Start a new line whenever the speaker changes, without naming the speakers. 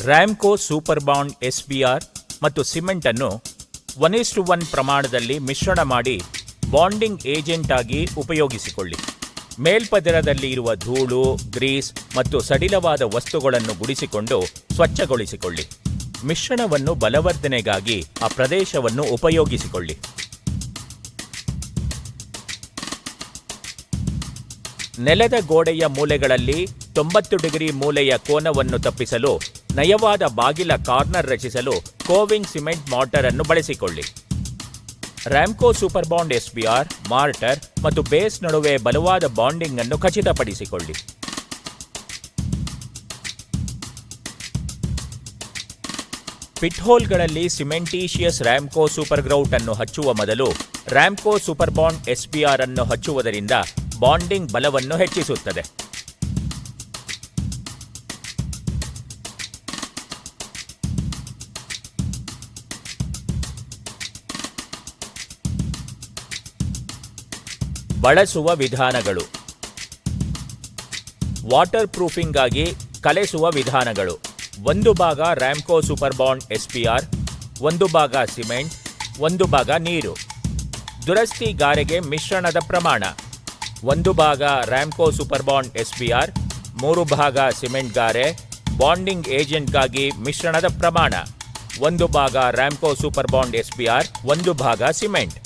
Ramco super bond SBR ಮತ್ತು cement ಅನ್ನು 1:1 ಪ್ರಮಾಣದಲ್ಲಿ ಮಿಶ್ರಣ ಮಾಡಿ ಬಾಂಡಿಂಗ್ ಏಜೆಂಟ್ ಆಗಿ ಉಪಯೋಗಿಸಿಕೊಳ್ಳಿ. ಮೇಲ್ಪದರದಲ್ಲಿ ಇರುವ ಧೂಳು, ಗ್ರೀಸ್ ಮತ್ತು ಸಡಿಲವಾದ ವಸ್ತುಗಳನ್ನು ಗುಡಿಸಿಕೊಂಡು ಸ್ವಚ್ಛಗೊಳಿಸಿಕೊಳ್ಳಿ. ಮಿಶ್ರಣವನ್ನು ಬಲವರ್ಧನೆಗಾಗಿ ಆ ಪ್ರದೇಶವನ್ನು ಉಪಯೋಗಿಸಿಕೊಳ್ಳಿ. ನೆಲದ ಗೋಡೆಯ ಮೂಲೆಗಳಲ್ಲಿ 90 ಡಿಗ್ರಿ ಮೂಲೆಯ ಕೋನವನ್ನು ತಪ್ಪಿಸಲು ನಯವಾದ ಬಾಗಿಲ ಕಾರ್ನರ್ ರಚಿಸಲು ಕೋವಿಂಗ್ ಸಿಮೆಂಟ್ ಮಾರ್ಟರ್ ಅನ್ನು ಬಳಸಿಕೊಳ್ಳಿ. Ramco super bond SBR, mortar ಮತ್ತು ಬೇಸ್ ನಡುವೆ ಬಲವಾದ ಬಾಂಡಿಂಗ್ ಅನ್ನು ಖಚಿತಪಡಿಸಿಕೊಳ್ಳಿ. ಪಿಟ್ಹೋಲ್ಗಳಲ್ಲಿ ಸಿಮೆಂಟೀಷಿಯಸ್ ರ್ಯಾಮ್ಕೋ ಸೂಪರ್ ಗ್ರೌಟ್ ಅನ್ನು ಹಚ್ಚುವ ಮೊದಲು ರ್ಯಾಮ್ಕೋ ಸೂಪರ್ ಬಾಂಡ್ SBR ಅನ್ನು ಹಚ್ಚುವುದರಿಂದ ಬಾಂಡಿಂಗ್ ಬಲವನ್ನು ಹೆಚ್ಚಿಸುತ್ತದೆ. ಬಳಸುವ ವಿಧಾನಗಳು. ವಾಟರ್ ಪ್ರೂಫಿಂಗ್ಗಾಗಿ ಕಲೆಸುವ ವಿಧಾನಗಳು: 1 ಭಾಗ ರ್ಯಾಮ್ಕೋ ಸೂಪರ್ ಬಾಂಡ್ SBR, 1 ಭಾಗ ಸಿಮೆಂಟ್, 1 ಭಾಗ ನೀರು. ದುರಸ್ತಿ ಗಾರೆಗೆ ಮಿಶ್ರಣದ ಪ್ರಮಾಣ: 1 ಭಾಗ ರ್ಯಾಮ್ಕೋ ಸೂಪರ್ ಬಾಂಡ್ SBR, 3 ಭಾಗ ಸಿಮೆಂಟ್ ಗಾರೆ. ಬಾಂಡಿಂಗ್ ಏಜೆಂಟ್ಗಾಗಿ ಮಿಶ್ರಣದ ಪ್ರಮಾಣ: 1 ಭಾಗ ರ್ಯಾಮ್ಕೋ ಸೂಪರ್ ಬಾಂಡ್ SBR, 1 ಭಾಗ ಸಿಮೆಂಟ್.